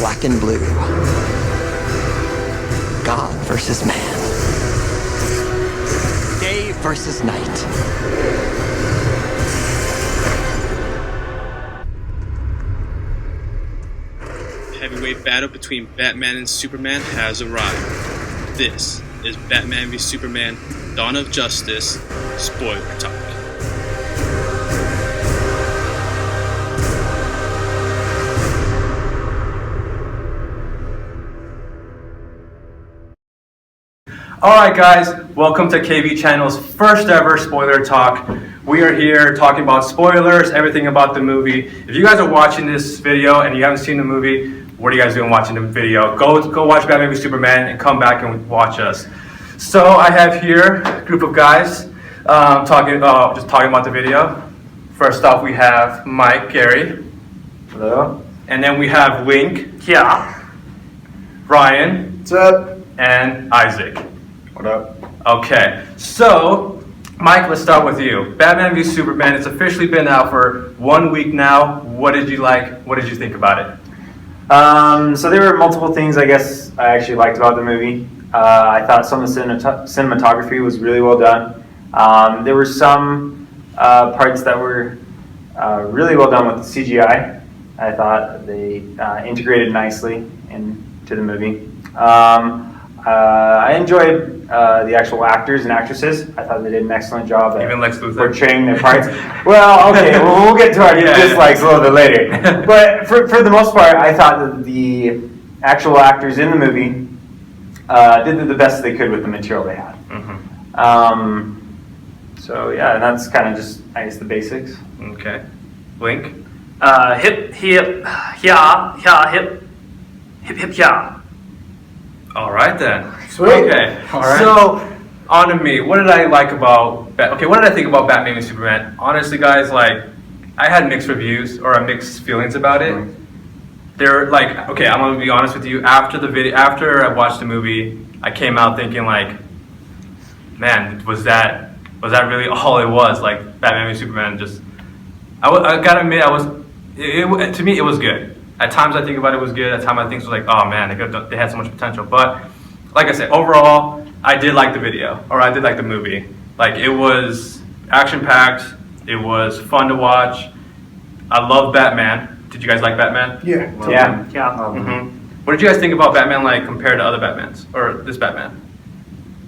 black and blue. God versus man. Day versus night. Heavyweight battle between Batman and Superman has arrived. This is Batman v Superman: Dawn of Justice spoiler talk. Alright guys, welcome to KV Channel's first ever spoiler talk. We are here talking about spoilers, everything about the movie. If you guys are watching this video and you haven't seen the movie, what are you guys doing watching the video? Go watch Batman v Superman and come back and watch us. So I have here a group of guys talking about the video. First off, we have Mike, Gary. Hello. And then we have Link. Yeah. Ryan. What's up? And Isaac. What up? Okay, so Mike, let's start with you. Batman v Superman, it's officially been out for 1 week now. What did you like? What did you think about it? So there were multiple things I guess I actually liked about the movie. I thought some of the cinematography was really well done. There were some parts that were really well done with the CGI. I thought they integrated nicely into the movie. I enjoyed the actual actors and actresses. I thought they did an excellent job at portraying their parts. Well, okay, we'll get to our dislikes a little bit later. But for the most part, I thought that the actual actors in the movie did the best they could with the material they had. Mm-hmm. So yeah, that's kind of just, I guess, the basics. Okay. Link? Hip, yeah. All right then. Sweet. Okay. All right. So, on to me. What did I like about what did I think about Batman v Superman? Honestly, guys, like, I had mixed reviews or mixed feelings about it. They're like, okay, I'm gonna be honest with you. After I watched the movie, I came out thinking like, man, was that really all it was? Like, Batman v Superman just, I gotta admit, to me, it was good. At times I think about it was good. At times I think it was like, oh man, they had so much potential. But like I said, overall, I did like the video, or I did like the movie. Like, it was action-packed. It was fun to watch. I love Batman. Did you guys like Batman? Yeah. Mm-hmm. What did you guys think about Batman, like, compared to other Batmans, or this Batman?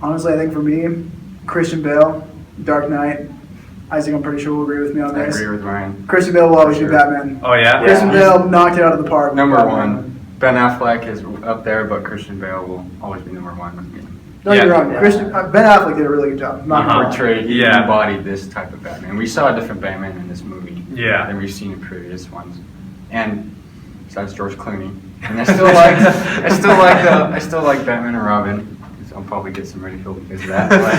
Honestly, I think for me, Christian Bale, Dark Knight. Isaac, I'm pretty sure will agree with me on this. I agree with Ryan. Christian Bale will always be Batman. Oh yeah? Christian Bale knocked it out of the park. Number one. Ben Affleck is up there, but Christian Bale will always be number one with me. Don't get me wrong. Ben Affleck did a really good job. Portrayed, he embodied this type of Batman. We saw a different Batman in this movie than we've seen in previous ones, and besides George Clooney. And I still like Batman and Robin. I'll probably get some ridicule because of that. But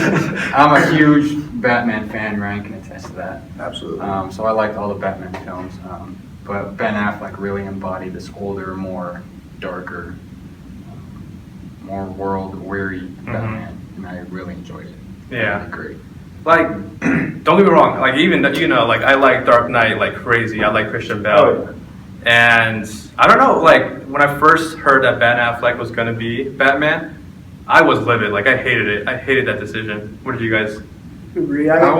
I'm a huge Batman fan. Ryan can attest to that. Absolutely. So I liked all the Batman films. But Ben Affleck really embodied this older, more darker, more world-weary Batman, and I really enjoyed it. Yeah. Great. Like, don't get me wrong. Like, even like, I like Dark Knight like crazy. I like Christian Bale. Oh, yeah. And I don't know. Like, when I first heard that Ben Affleck was gonna be Batman, I was livid. Like, I hated it. I hated that decision. What did you guys? Agree. I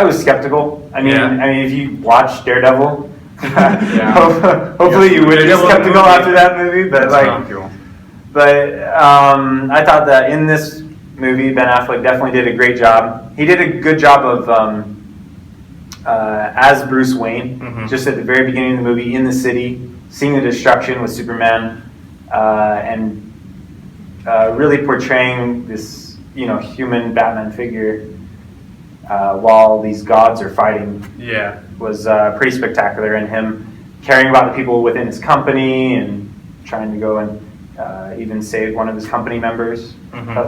was skeptical. I mean, if you watch Daredevil, hopefully you would be skeptical after that movie. But I thought that in this movie, Ben Affleck definitely did a great job. He did a good job of as Bruce Wayne, just at the very beginning of the movie, in the city, seeing the destruction with Superman, and really portraying this, human Batman figure while these gods are fighting. Yeah. Was pretty spectacular, and him caring about the people within his company and trying to go and even save one of his company members. I thought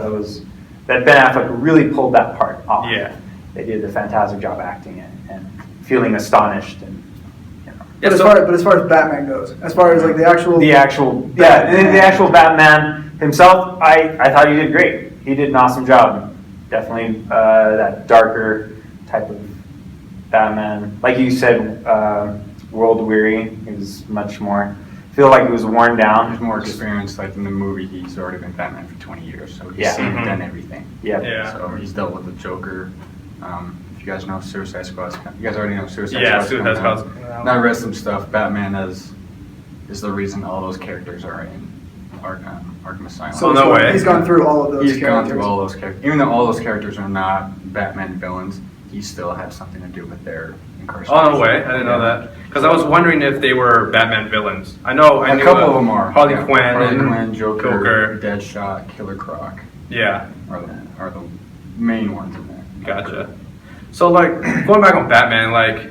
that Ben Affleck really pulled that part off. Yeah. They did a fantastic job acting it and feeling astonished and. But as far as Batman goes, as far as like the actual Batman himself, I thought he did great. He did an awesome job. Definitely that darker type of Batman. Like you said, world weary. He was much more feel like it was worn down. There's more experience. Like in the movie, he's already been Batman for 20 years, so he's Yeah. seen and done everything. Yeah. Yeah. So he's dealt with the Joker. If you guys know Suicide Squad, you guys already know Suicide Yeah, Squad's Suicide coming out. Squad's Now I read some stuff. Batman is the reason all those characters are in Arkham Asylum. So Oh, no way. he's gone through all of those He's gone characters. through all those characters. Even though all those characters are not Batman villains, he still had something to do with their incarceration. Oh, no way. I didn't know that. Because I was wondering if they were Batman villains. I knew A couple of them are. Harley Yeah. Quinn Harley and Quinn, Joker, Joker. Deadshot, Killer Croc Yeah, are the main ones in there. gotcha. So, like, going back on Batman, like,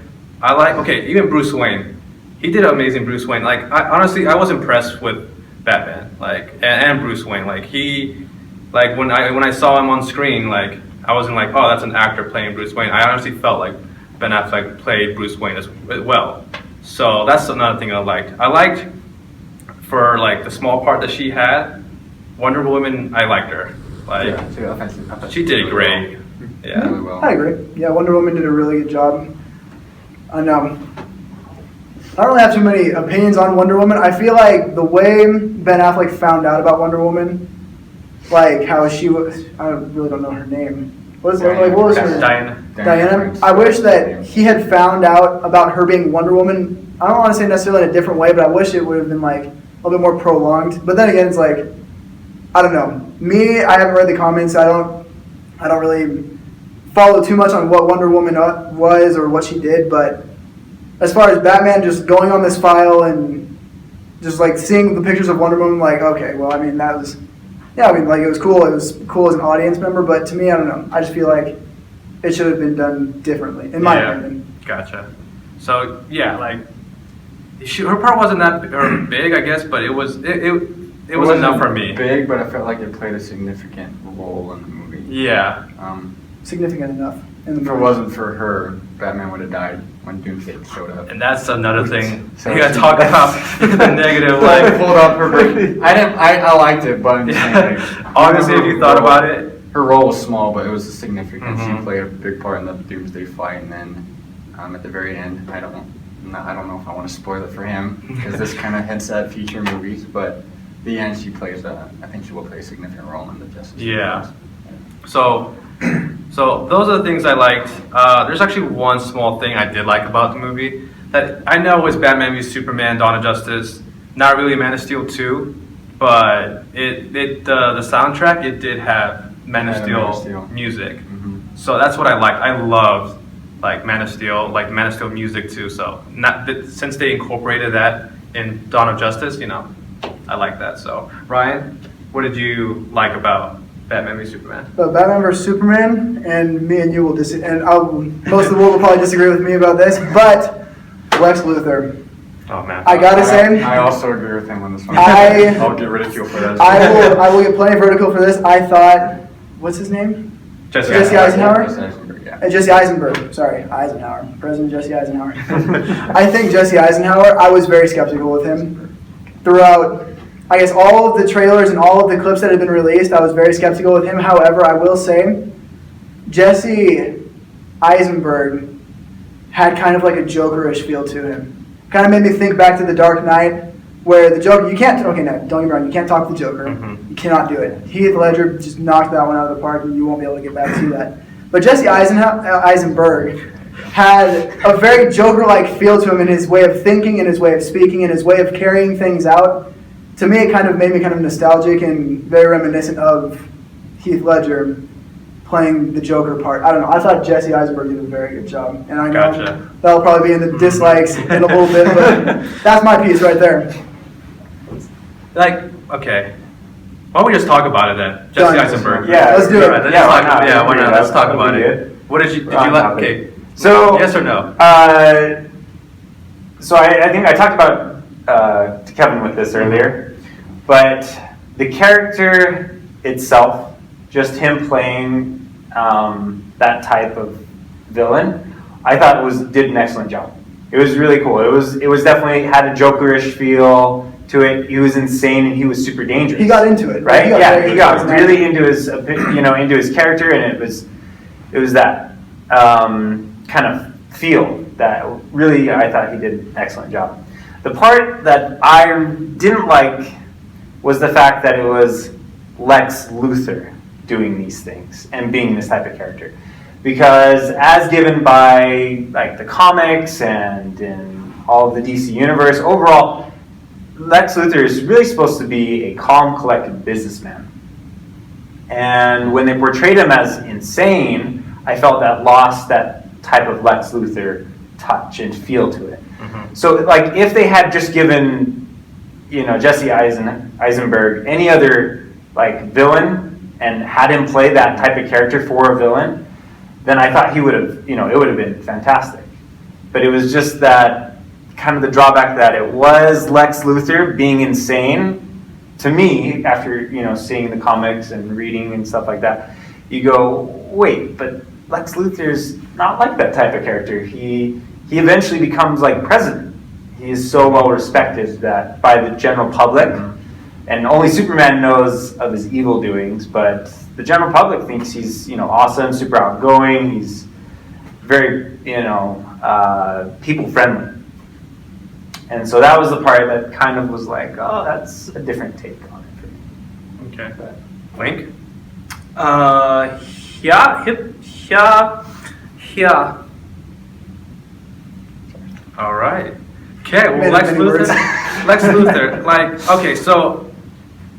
even Bruce Wayne. He did an amazing Bruce Wayne. Like, I was impressed with Batman, like, and Bruce Wayne. Like, when I saw him on screen, like, I wasn't like, oh, that's an actor playing Bruce Wayne. I honestly felt like Ben Affleck played Bruce Wayne as well. So that's another thing I liked. I liked, for like the small part that she had, Wonder Woman. I liked her. Like, Yeah, so I thought she did great. Yeah. Really well. I agree. Yeah, Wonder Woman did a really good job. And I don't really have too many opinions on Wonder Woman. I feel like the way Ben Affleck found out about Wonder Woman, like how she was, I really don't know her name. What was her? Diana. Diana. I wish that he had found out about her being Wonder Woman. I don't want to say necessarily in a different way, but I wish it would have been like a little bit more prolonged. But then again, it's like, I don't know. Me, I haven't read the comments. I don't really follow too much on what Wonder Woman was or what she did. But as far as Batman just going on this file and just like seeing the pictures of Wonder Woman, like, okay, well, I mean, that was, yeah, I mean, like, it was cool. It was cool as an audience member. But to me, I don't know. I just feel like it should have been done differently, in my opinion. Gotcha. So yeah, like her part wasn't that big, I guess, but it was enough for me. Big, but I felt like it played a significant role in the movie. Yeah. Significant enough in the If it movie. wasn't for her, Batman would have died when Doomsday showed up. And that's another thing So you gotta talk about the negative. Like, pulled up her break. I liked it, but I'm just saying, like, obviously, if you thought about it, her role was small, but it was significant. Mhm. She played a big part in the Doomsday fight, and then at the very end, I don't know if I want to spoil it for him because this kind of hints at future movies. But the end, I think she will play a significant role in the Justice League. Yeah. So those are the things I liked. There's actually one small thing I did like about the movie that I know is Batman v Superman: Dawn of Justice. Not really Man of Steel 2, but the soundtrack, it did have Man of Steel music. Mhm. So that's what I liked. I loved like Man of Steel music too. So since they incorporated that in Dawn of Justice, I like that. So Ryan, what did you like about Batman v Superman? But Batman vs Superman, and me and you will disagree, and most of the world will probably disagree with me about this, but Lex Luthor. Oh man, I gotta say, I also agree with him on this one. I- I'll get ridiculed for that. I will get plenty of vertical for this. I thought, what's his name? Jesse Eisenhower? Yeah. Jesse Eisenberg. Sorry, Eisenhower. President Jesse Eisenhower. I think Jesse Eisenhower, I was very skeptical with him throughout, I guess, all of the trailers and all of the clips that had been released. I was very skeptical with him. However, I will say, Jesse Eisenberg had kind of like a Jokerish feel to him. Kind of made me think back to The Dark Knight, where the Joker, you can't, okay, no, don't get me wrong, you can't talk the Joker. Mhm. You cannot do it. Heath Ledger just knocked that one out of the park, and you won't be able to get back to that. But Jesse Eisenberg had a very Joker-like feel to him in his way of thinking, in his way of speaking, in his way of carrying things out. To me, it kind of made me kind of nostalgic and very reminiscent of Heath Ledger playing the Joker part. I don't know. I thought Jesse Eisenberg did a very good job. And I know Gotcha. that'll probably be in the dislikes in a little bit, but that's my piece right there. Like, okay. Why don't we just talk about it then? Jesse Done. Eisenberg. Yeah, let's do it. Let's Yeah, why talk- not? Yeah, why not? Let's talk That'll about be it. good. What did you We're on like? topic. Okay. So Yes or no? So I think I talked about to Kevin with this earlier, but the character itself, just him playing that type of villain, I thought did an excellent job. It was really cool. It was definitely had a Jokerish feel to it. He was insane and he was super dangerous. He got into it. Right? very He got into really into his into his character, and it was that kind of feel that really I thought he did an excellent job. The part that I didn't like was the fact that it was Lex Luthor doing these things and being this type of character. Because as given by like the comics and in all of the DC universe, overall, Lex Luthor is really supposed to be a calm, collected businessman. And when they portrayed him as insane, I felt that lost that type of Lex Luthor touch and feel to it. So, like, if they had just given, Jesse Eisenberg any other like villain and had him play that type of character for a villain, then I thought he would have, it would have been fantastic. But it was just that kind of the drawback that it was Lex Luthor being insane. To me, after seeing the comics and reading and stuff like that, you go, wait, but Lex Luthor's not like that type of character. He eventually becomes like president. He is so well respected that by the general public, and only Superman knows of his evil doings. But the general public thinks he's awesome, super outgoing. He's very people friendly. And so that was the part that kind of was like, oh, that's a different take on it for me. Okay. Link? Yeah. All right. Okay, well, Many, Lex many Luthor. words. Lex Luthor. Like, okay, so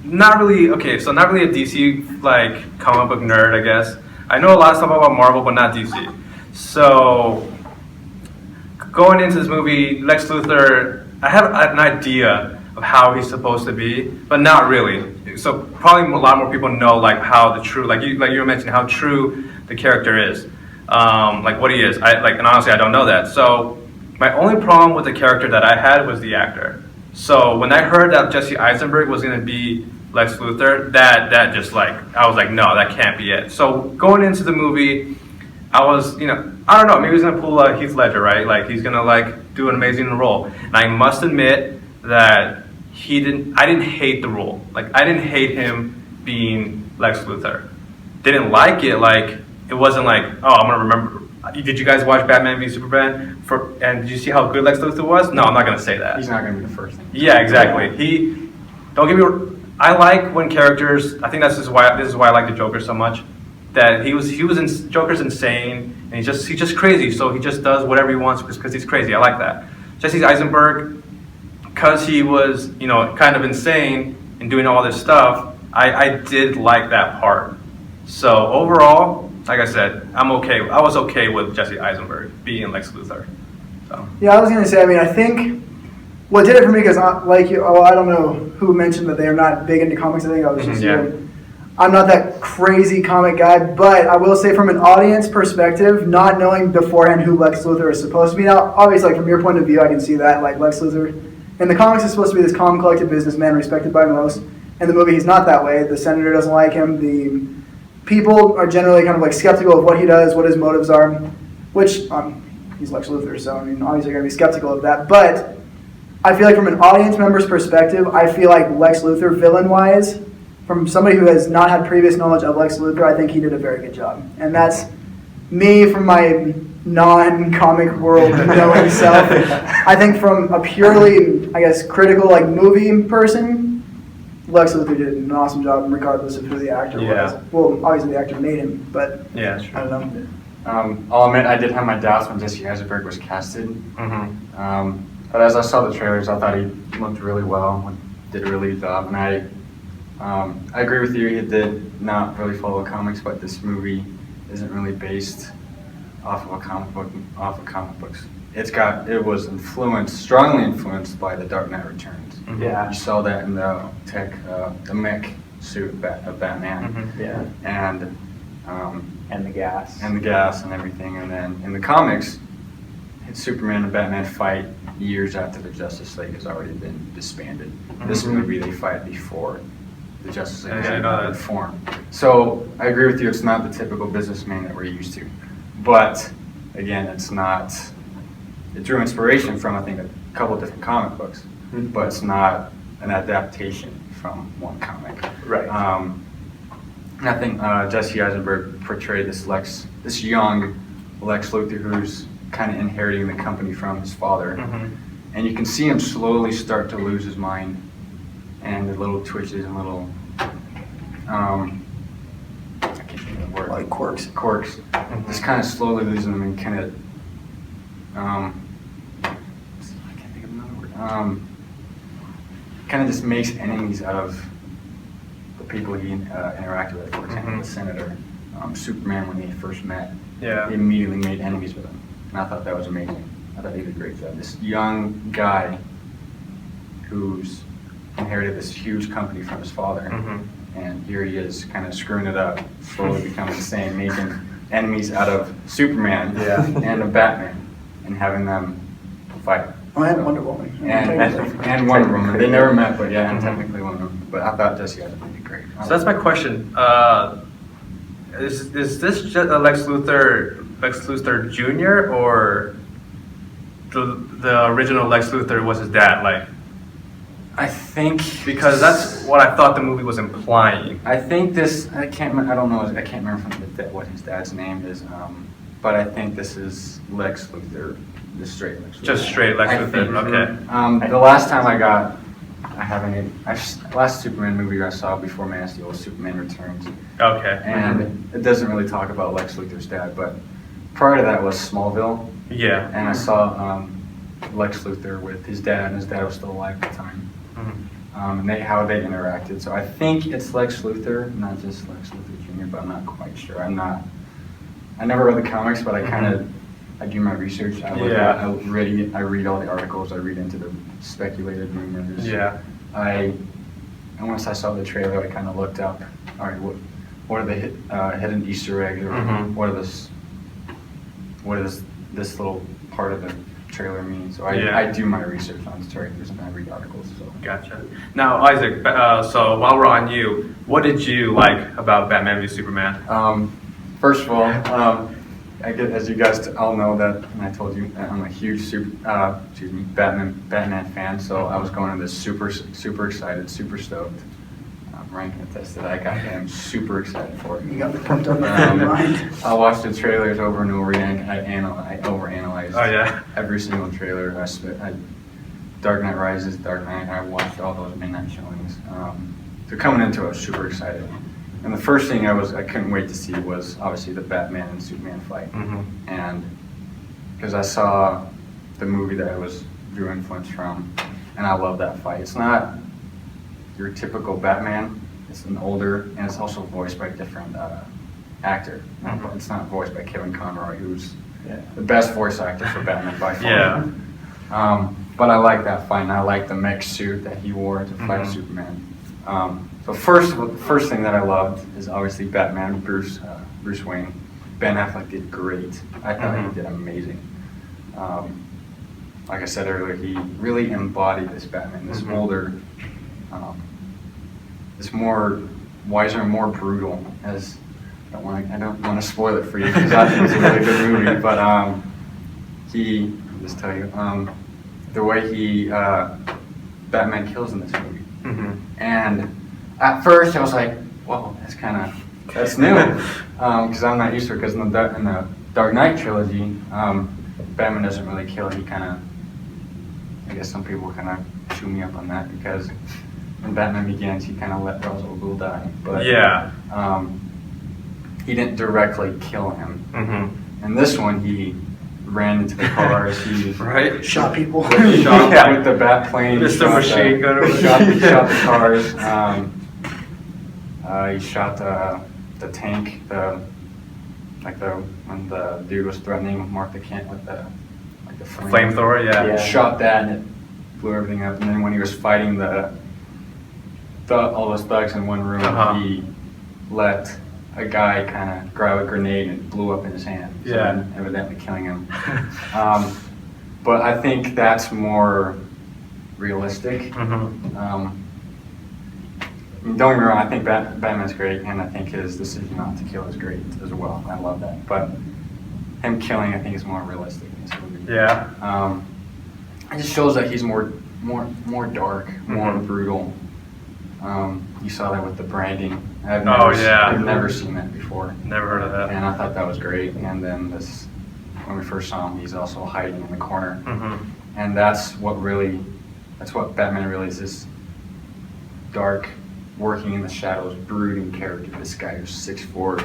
not really a DC like comic book nerd, I guess. I know a lot of stuff about Marvel, but not DC. So going into this movie, Lex Luthor, I have an idea of how he's supposed to be, but not really. So probably a lot more people know like how the true, like you were mentioning, how true the character is, like what he is. And honestly, I don't know that. So my only problem with the character that I had was the actor. So when I heard that Jesse Eisenberg was going to be Lex Luthor, that just like, I was like, no, that can't be it. So going into the movie, I was, I don't know, maybe he's going to pull Heath Ledger, right? Like he's going to like do an amazing role. And I must admit that I didn't hate the role. Like I didn't hate him being Lex Luthor. Didn't like it, like it wasn't like, oh, I'm going to remember. Did you guys watch Batman v Superman? And did you see how good Lex Luthor was? No, I'm not going to say that. He's not going to be the first thing. Yeah, exactly. Don't get me. I like when characters. I think this is why I like the Joker so much. That Joker's insane and he's just crazy. So he just does whatever he wants because he's crazy. I like that. Jesse Eisenberg, because he was kind of insane and doing all this stuff. I did like that part. So overall, like I said, I'm okay. I was okay with Jesse Eisenberg being Lex Luthor. So. Yeah, I was gonna say. I mean, I think what did it for me because, like you, I don't know who mentioned that they are not big into comics. I think I was just. I'm not that crazy comic guy, but I will say from an audience perspective, not knowing beforehand who Lex Luthor is supposed to be. Now, obviously, like from your point of view, I can see that. Like Lex Luthor in the comics is supposed to be this calm, collected businessman respected by most. In the movie, he's not that way. The senator doesn't like him. The people are generally kind of like skeptical of what he does, what his motives are, which he's Lex Luthor, so I mean, obviously you're going to be skeptical of that. But I feel like from an audience member's perspective, I feel like Lex Luthor, villain-wise, from somebody who has not had previous knowledge of Lex Luthor, I think he did a very good job. And that's me from my non-comic world knowing self. I think from a purely, I guess, critical like movie person, Lex Luthor did an awesome job regardless of who the actor was. Well, obviously the actor made him, but yeah, sure. I don't know. I'll admit I did have my doubts when Jesse Eisenberg was casted. Mm-hmm. But as I saw the trailers, I thought he looked really well, did a really good job, and I agree with you. He did not really follow comics, but this movie isn't really based off of a comic books. It was strongly influenced by The Dark Knight Returns. Mm-hmm. Yeah. You saw that in the mech suit of Batman. Mm-hmm. Yeah. And the gas. And the gas and everything. And then in the comics, Superman and Batman fight years after the Justice League has already been disbanded. Mm-hmm. This movie, they fight before the Justice League has been formed. So I agree with you, it's not the typical businessman that we're used to. But again, it drew inspiration from, I think, a couple of different comic books, but it's not an adaptation from one comic. Right. I think Jesse Eisenberg portrayed this young Lex Luthor who's kind of inheriting the company from his father. Mm-hmm. and you can see him slowly start to lose his mind, and the little twitches and little, I can't think of the word. Like quirks. Quirks. Just kind of slowly losing them and kind of, I can't think of another word. Kind of just makes enemies out of the people he interacted with. For example, the senator, Superman, when they first met, Yeah. he immediately made enemies with him, and I thought that was amazing. I thought he did a great job. This young guy who's inherited this huge company from his father, and here he is kind of screwing it up, slowly becoming insane, making enemies out of Superman and of Batman, and having them fight. Oh, and Wonder Woman. And Wonder Woman. They never met, but yeah, and technically Wonder Woman. But I thought Jesse Eisenberg did great. So that's my question. Is this just Lex Luthor Jr. or the original Lex Luthor was his dad? Like, I think because that's what I thought the movie was implying. I think this. I can't remember what his dad's name is. But I think this is Lex Luthor, the straight Lex Luthor. Just straight Lex Luthor. Okay. The last time last Superman movie I saw before Man of Steel was Superman Returns. Okay. And it doesn't really talk about Lex Luthor's dad, but prior to that was Smallville. Yeah. And I saw Lex Luthor with his dad, and his dad was still alive at the time. And how they interacted. So I think it's Lex Luthor, not just Lex Luthor Jr., but I'm not quite sure. I never read the comics, but I do my research. I read all the articles. I read into the speculated rumors. Yeah. And once I saw the trailer, I kind of looked up. All right, what are the hidden Easter eggs, or what does this little part of the trailer mean? So I do my research on trailers and I read articles. So. Gotcha. Now, Isaac. So while we're on you, what did you like about Batman v Superman? First of all, as you guys all know that, and I told you, I'm a huge Batman fan. So I was going to this super excited, super stoked. Ryan can attest to that. I am super excited for it. You got me pumped up in my mind. I watched the trailers over and over again. I overanalyzed every single trailer. Dark Knight Rises, Dark Knight. I watched all those midnight showings. So coming into it, I was super excited. And the first thing I couldn't wait to see was obviously the Batman and Superman fight. And because I saw the movie that I drew influence from, and I love that fight. It's not your typical Batman. It's an older, and it's also voiced by a different actor. It's not voiced by Kevin Conroy, who's the best voice actor for Batman by far. But I like that fight, and I like the mech suit that he wore to fight Superman. So the first thing that I loved is obviously Batman, Bruce Wayne. Ben Affleck did great. I thought he did amazing. Like I said earlier, he really embodied this Batman, this older, this more wiser and more brutal. I don't want to spoil it for you because I think it's a really good movie. But I'll just tell you the way Batman kills in this movie. And at first I was like, whoa, that's new, because I'm not used to it. Because in the Dark Knight trilogy, Batman doesn't really kill. He I guess some people kind of chew me up on that, because when Batman Begins, he kind of let Ra's al Ghul die. But he didn't directly kill him. And this one, he ran into the cars. He shot people. With the bat plane. Mr. Machine Gun. He shot the cars. He shot the tank. When the dude was threatening Martha Kent with the flamethrower. He shot that and it blew everything up. And then when he was fighting all those thugs in one room, he let a guy kind of grab a grenade and it blew up in his hand. So evidently killing him. But I think that's more realistic. Don't get me wrong, I think Batman's great, and I think his decision not to kill is great as well. I love that. But him killing, I think, is more realistic in this movie. It just shows that he's more dark, more brutal. You saw that with the branding. I've never seen that before. Never heard of that. And I thought that was great. And then when we first saw him, he's also hiding in the corner. And that's what Batman really is, this dark, working in the shadows, brooding character. This guy who's 6'4",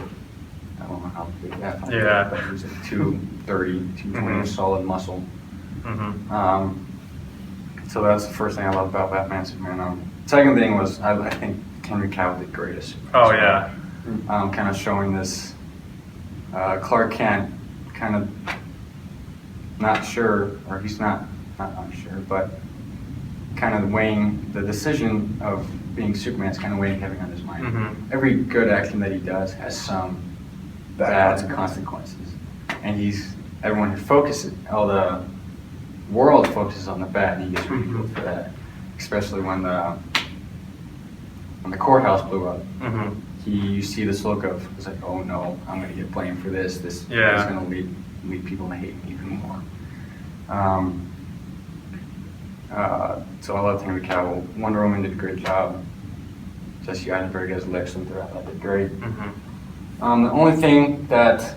I don't know how big that is, Yeah. but he's like 230, 220 Mhm. solid muscle. Mm-hmm. So that's the first thing I love about Batman Superman. Second thing was I think Henry Cavill did great as Superman. Oh yeah. Kind of showing this Clark Kent kind of not sure, or he's not unsure, but kind of weighing the decision of being Superman is kind of weighing heavy on his mind. Mhm. Every good action that he does has some bad consequences, and everyone focuses, all the world focuses on the bad, and he gets ridiculed for that. Especially when the courthouse blew up, Mm-hmm. you see this look of, it's like, oh no, I'm going to get blamed for this. This Yeah. is going to lead people to hate me even more. So I loved Henry Cavill. Wonder Woman did a great job. Jesse Eisenberg as Lex Luthor, I thought did great. Mm-hmm. The only thing that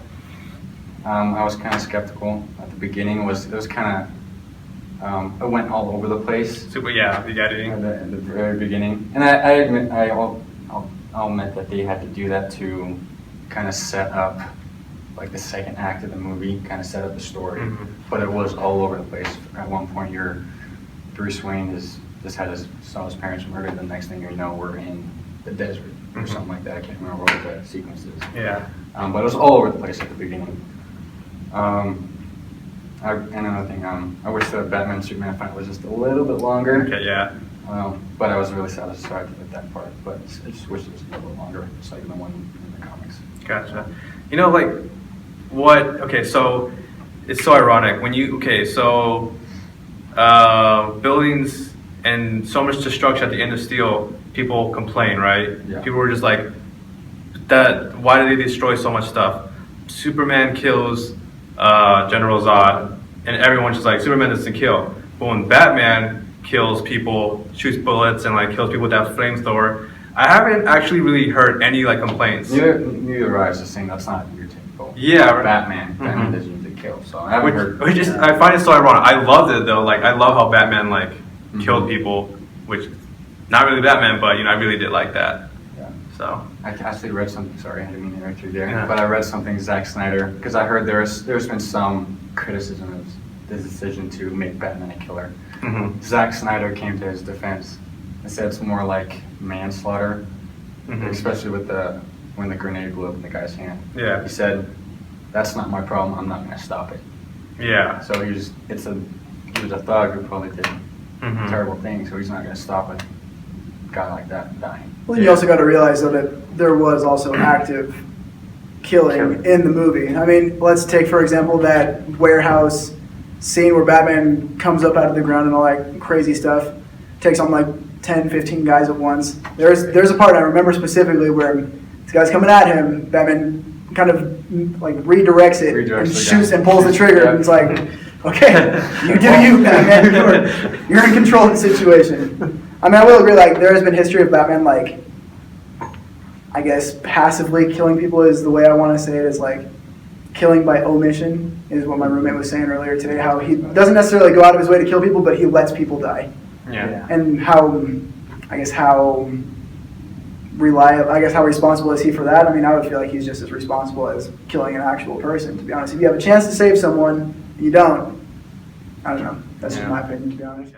I was kind of skeptical at the beginning was it was kind of, it went all over the place. Super, yeah, the editing. At the very beginning, and I admit, I'll admit that they had to do that to kind of set up, like the second act of the movie, kind of set up the story. Mhm. But it was all over the place. At one point, Bruce Wayne saw his parents murdered. The next thing you know, we're in the desert or Mhm. something like that. I can't remember what that sequence is. Yeah. But it was all over the place at the beginning. Another thing, I wish the Batman Superman fight was just a little bit longer. Okay. Yeah. But I was really satisfied with that part. But I just wish it was a little bit longer, just like the one in the comics. Gotcha. You know, like, what, okay, so, it's so ironic, buildings and so much destruction at the end of Steel, people complain, right? Yeah. People were just like, why do they destroy so much stuff? Superman kills General Zod, and everyone's just like, Superman doesn't kill. But when Batman kills people, shoots bullets, and like kills people with that flamethrower, I haven't actually really heard any like complaints. Neither I was just saying that's not your typical. Yeah. Batman. Mhm. Batman doesn't usually kill, so I haven't heard. Which is, I find it so ironic. I loved it though. Like, I love how Batman like killed people, which not really Batman, but I really did like that. Yeah. So. I actually read something. Sorry, I didn't mean to interrupt you there. Yeah. But I read something Zack Snyder, because I heard there's been some criticism of the decision to make Batman a killer. Mm-hmm. Zack Snyder came to his defense and said it's more like manslaughter, Mhm. especially with when the grenade blew up in the guy's hand. Yeah. He said, "That's not my problem. I'm not going to stop it." Yeah. So he was a thug who probably did Mhm. terrible things, so he's not going to stop a guy like that from dying. Well, you also got to realize though that there was also active killing in the movie. I mean, let's take for example that warehouse scene where Batman comes up out of the ground and all that crazy stuff, takes on like 10, 15 guys at once. There's a part I remember specifically where this guy's coming at him, Batman kind of like redirects it and the shoots gun. and pulls the trigger, Yeah. and it's like, okay, you do you, Batman. You're in control of the situation. I mean, I will agree, like, there has been history of Batman, like, I guess, passively killing people is the way I want to say it, is like, killing by omission is what my roommate was saying earlier today, how he doesn't necessarily go out of his way to kill people, but he lets people die. Yeah. And how responsible is he for that? I mean, I would feel like he's just as responsible as killing an actual person, to be honest. If you have a chance to save someone, you don't. I don't know. That's just Yeah. my opinion, to be honest.